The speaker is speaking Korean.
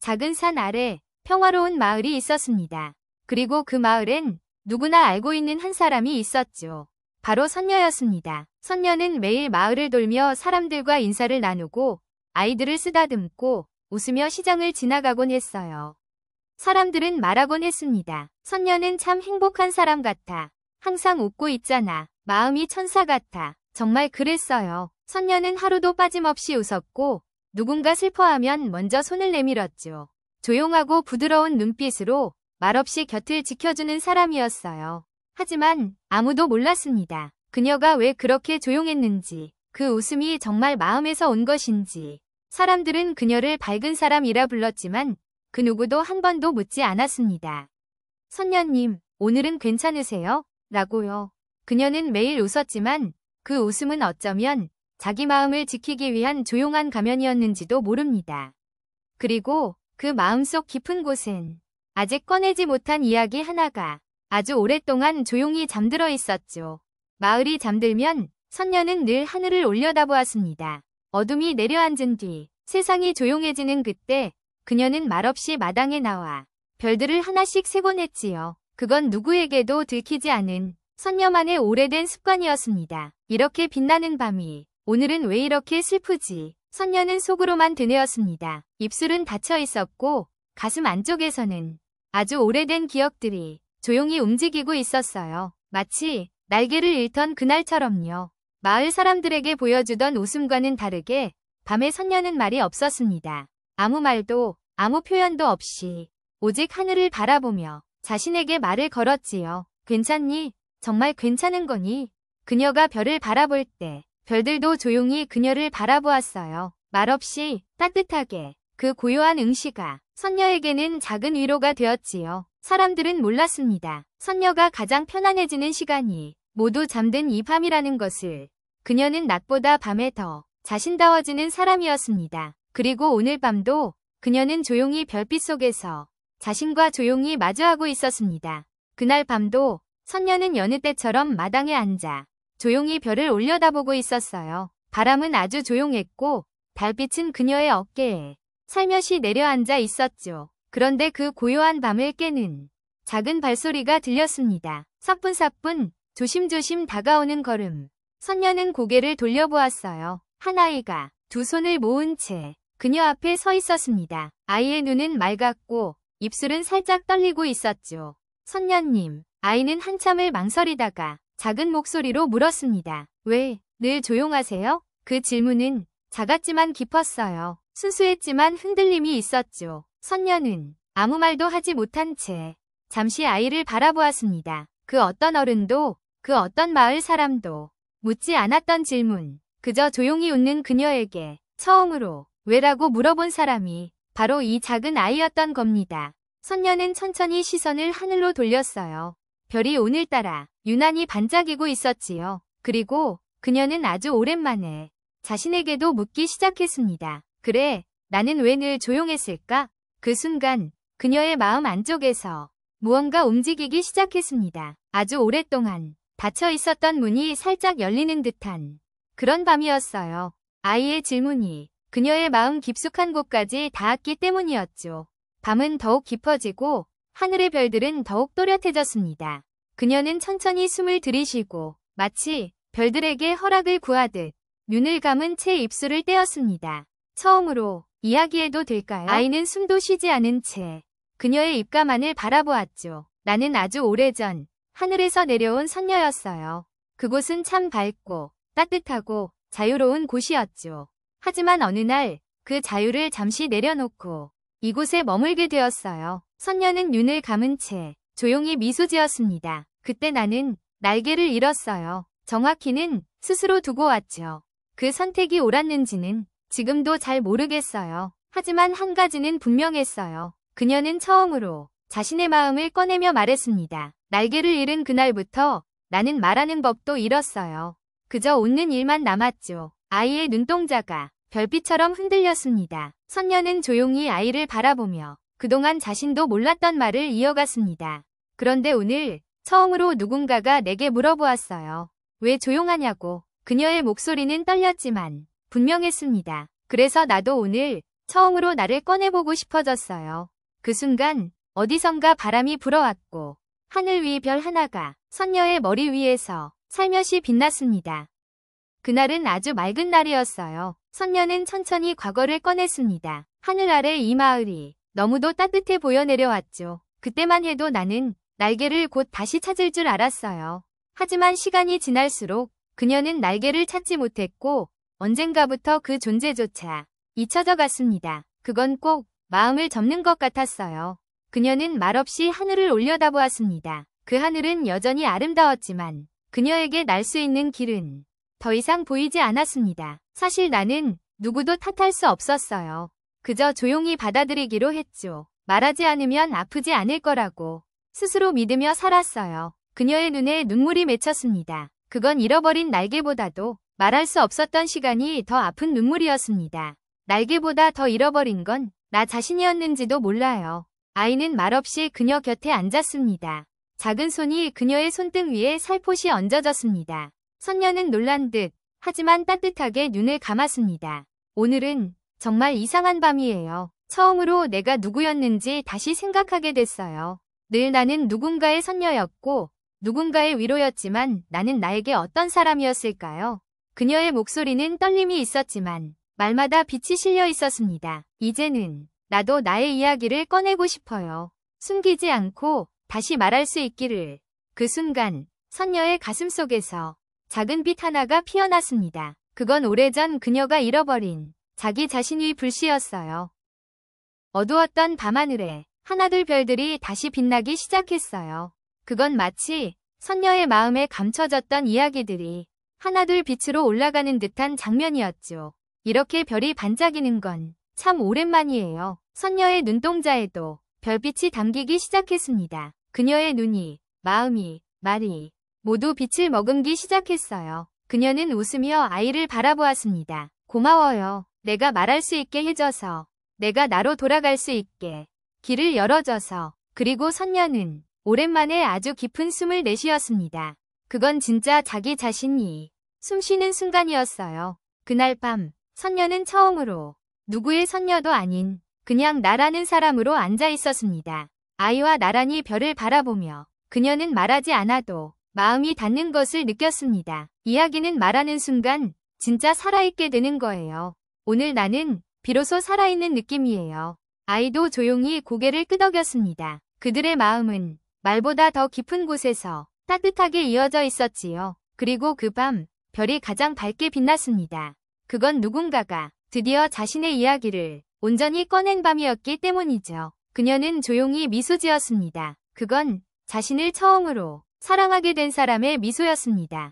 작은 산 아래 평화로운 마을이 있었습니다. 그리고 그 마을엔 누구나 알고 있는 한 사람이 있었죠. 바로 선녀였습니다. 선녀는 매일 마을을 돌며 사람들과 인사를 나누고 아이들을 쓰다듬고 웃으며 시장을 지나가곤 했어요. 사람들은 말하곤 했습니다. 선녀는 참 행복한 사람 같아. 항상 웃고 있잖아. 마음이 천사 같아. 정말 그랬어요. 선녀는 하루도 빠짐없이 웃었고 누군가 슬퍼하면 먼저 손을 내밀었죠. 조용하고 부드러운 눈빛으로 말없이 곁을 지켜주는 사람이었어요. 하지만 아무도 몰랐습니다. 그녀가 왜 그렇게 조용했는지, 그 웃음이 정말 마음에서 온 것인지. 사람들은 그녀를 밝은 사람이라 불렀지만 그 누구도 한 번도 묻지 않았습니다. 선녀님, 오늘은 괜찮으세요? 라고요. 그녀는 매일 웃었지만 그 웃음은 어쩌면 자기 마음을 지키기 위한 조용한 가면이었는지도 모릅니다. 그리고 그 마음속 깊은 곳엔 아직 꺼내지 못한 이야기 하나가 아주 오랫동안 조용히 잠들어 있었죠. 마을이 잠들면 선녀는 늘 하늘을 올려다보았습니다. 어둠이 내려앉은 뒤 세상이 조용해지는 그때 그녀는 말없이 마당에 나와 별들을 하나씩 세곤 했지요. 그건 누구에게도 들키지 않은 선녀만의 오래된 습관이었습니다. 이렇게 빛나는 밤이 오늘은 왜 이렇게 슬프지? 선녀는 속으로만 되뇌었습니다. 입술은 닫혀 있었고 가슴 안쪽에서는 아주 오래된 기억들이 조용히 움직이고 있었어요. 마치 날개를 잃던 그날처럼요. 마을 사람들에게 보여주던 웃음과는 다르게 밤에 선녀는 말이 없었습니다. 아무 말도 아무 표현도 없이 오직 하늘을 바라보며 자신에게 말을 걸었지요. 괜찮니? 정말 괜찮은 거니? 그녀가 별을 바라볼 때 별들도 조용히 그녀를 바라보았어요. 말없이 따뜻하게. 그 고요한 응시가 선녀에게는 작은 위로가 되었지요. 사람들은 몰랐습니다. 선녀가 가장 편안해지는 시간이 모두 잠든 이 밤이라는 것을. 그녀는 낮보다 밤에 더 자신다워지는 사람이었습니다. 그리고 오늘 밤도 그녀는 조용히 별빛 속에서 자신과 조용히 마주하고 있었습니다. 그날 밤도 선녀는 여느 때처럼 마당에 앉아 조용히 별을 올려다보고 있었어요. 바람은 아주 조용했고 달빛은 그녀의 어깨에 살며시 내려앉아 있었죠. 그런데 그 고요한 밤을 깨는 작은 발소리가 들렸습니다. 사뿐사뿐 조심조심 다가오는 걸음. 선녀는 고개를 돌려보았어요. 한 아이가 두 손을 모은 채 그녀 앞에 서 있었습니다. 아이의 눈은 맑았고 입술은 살짝 떨리고 있었죠. 선녀님, 아이는 한참을 망설이다가 작은 목소리로 물었습니다. 왜 늘 조용하세요? 그 질문은 작았지만 깊었어요. 순수했지만 흔들림이 있었죠. 선녀는 아무 말도 하지 못한 채 잠시 아이를 바라보았습니다. 그 어떤 어른도 그 어떤 마을 사람도 묻지 않았던 질문. 그저 조용히 웃는 그녀에게 처음으로 왜라고 물어본 사람이 바로 이 작은 아이였던 겁니다. 선녀는 천천히 시선을 하늘로 돌렸어요. 별이 오늘따라 유난히 반짝이고 있었지요. 그리고 그녀는 아주 오랜만에 자신에게도 묻기 시작했습니다. 그래, 나는 왜 늘 조용했을까? 그 순간 그녀의 마음 안쪽에서 무언가 움직이기 시작했습니다. 아주 오랫동안 닫혀 있었던 문이 살짝 열리는 듯한 그런 밤이었어요. 아이의 질문이 그녀의 마음 깊숙한 곳까지 닿았기 때문이었죠. 밤은 더욱 깊어지고 하늘의 별들은 더욱 또렷해졌습니다. 그녀는 천천히 숨을 들이쉬고 마치 별들에게 허락을 구하듯 눈을 감은 채 입술을 떼었습니다. 처음으로 이야기해도 될까요? 아이는 숨도 쉬지 않은 채 그녀의 입가만을 바라보았죠. 나는 아주 오래전 하늘에서 내려온 선녀였어요. 그곳은 참 밝고 따뜻하고 자유로운 곳이었죠. 하지만 어느 날 그 자유를 잠시 내려놓고 이곳에 머물게 되었어요. 선녀는 눈을 감은 채 조용히 미소 지었습니다. 그때 나는 날개를 잃었어요. 정확히는 스스로 두고 왔죠. 그 선택이 옳았는지는 지금도 잘 모르겠어요. 하지만 한 가지는 분명했어요. 그녀는 처음으로 자신의 마음을 꺼내며 말했습니다. 날개를 잃은 그날부터 나는 말하는 법도 잃었어요. 그저 웃는 일만 남았죠. 아이의 눈동자가 별빛처럼 흔들렸습니다. 선녀는 조용히 아이를 바라보며 그동안 자신도 몰랐던 말을 이어갔습니다. 그런데 오늘 처음으로 누군가가 내게 물어보았어요. 왜 조용하냐고. 그녀의 목소리는 떨렸지만 분명했습니다. 그래서 나도 오늘 처음으로 나를 꺼내보고 싶어졌어요. 그 순간 어디선가 바람이 불어왔고 하늘 위 별 하나가 선녀의 머리 위에서 살며시 빛났습니다. 그날은 아주 맑은 날이었어요. 선녀는 천천히 과거를 꺼냈습니다. 하늘 아래 이 마을이 너무도 따뜻해 보여 내려왔죠. 그때만 해도 나는 날개를 곧 다시 찾을 줄 알았어요. 하지만 시간이 지날수록 그녀는 날개를 찾지 못했고 언젠가부터 그 존재조차 잊혀져 갔습니다. 그건 꼭 마음을 접는 것 같았어요. 그녀는 말없이 하늘을 올려다보았습니다. 그 하늘은 여전히 아름다웠지만 그녀에게 날 수 있는 길은 더 이상 보이지 않았습니다. 사실 나는 누구도 탓할 수 없었어요. 그저 조용히 받아들이기로 했죠. 말하지 않으면 아프지 않을 거라고 스스로 믿으며 살았어요. 그녀의 눈에 눈물이 맺혔습니다. 그건 잃어버린 날개보다도 말할 수 없었던 시간이 더 아픈 눈물이었습니다. 날개보다 더 잃어버린 건 나 자신이었는지도 몰라요. 아이는 말없이 그녀 곁에 앉았습니다. 작은 손이 그녀의 손등 위에 살포시 얹어졌습니다. 선녀는 놀란 듯 하지만 따뜻하게 눈을 감았습니다. 오늘은 정말 이상한 밤이에요. 처음으로 내가 누구였는지 다시 생각하게 됐어요. 늘 나는 누군가의 선녀였고 누군가의 위로였지만 나는 나에게 어떤 사람이었을까요? 그녀의 목소리는 떨림이 있었지만 말마다 빛이 실려 있었습니다. 이제는 나도 나의 이야기를 꺼내고 싶어요. 숨기지 않고 다시 말할 수 있기를. 그 순간 선녀의 가슴속에서 작은 빛 하나가 피어났습니다. 그건 오래전 그녀가 잃어버린 자기 자신의 불씨였어요. 어두웠던 밤하늘에 하나둘 별들이 다시 빛나기 시작했어요. 그건 마치 선녀의 마음에 감춰졌던 이야기들이 하나둘 빛으로 올라가는 듯한 장면이었죠. 이렇게 별이 반짝이는 건 참 오랜만이에요. 선녀의 눈동자에도 별빛이 담기기 시작했습니다. 그녀의 눈이, 마음이, 말이 모두 빛을 머금기 시작했어요. 그녀는 웃으며 아이를 바라보았습니다. 고마워요. 내가 말할 수 있게 해줘서. 내가 나로 돌아갈 수 있게 길을 열어줘서. 그리고 선녀는 오랜만에 아주 깊은 숨을 내쉬었습니다. 그건 진짜 자기 자신이 숨쉬는 순간이었어요. 그날 밤 선녀는 처음으로 누구의 선녀도 아닌 그냥 나라는 사람으로 앉아 있었습니다. 아이와 나란히 별을 바라보며 그녀는 말하지 않아도 마음이 닿는 것을 느꼈습니다. 이야기는 말하는 순간 진짜 살아있게 되는 거예요. 오늘 나는 비로소 살아있는 느낌이에요. 아이도 조용히 고개를 끄덕였습니다. 그들의 마음은 말보다 더 깊은 곳에서 따뜻하게 이어져 있었지요. 그리고 그 밤 별이 가장 밝게 빛났습니다. 그건 누군가가 드디어 자신의 이야기를 온전히 꺼낸 밤이었기 때문이죠. 그녀는 조용히 미소 지었습니다. 그건 자신을 처음으로 사랑하게 된 사람의 미소였습니다.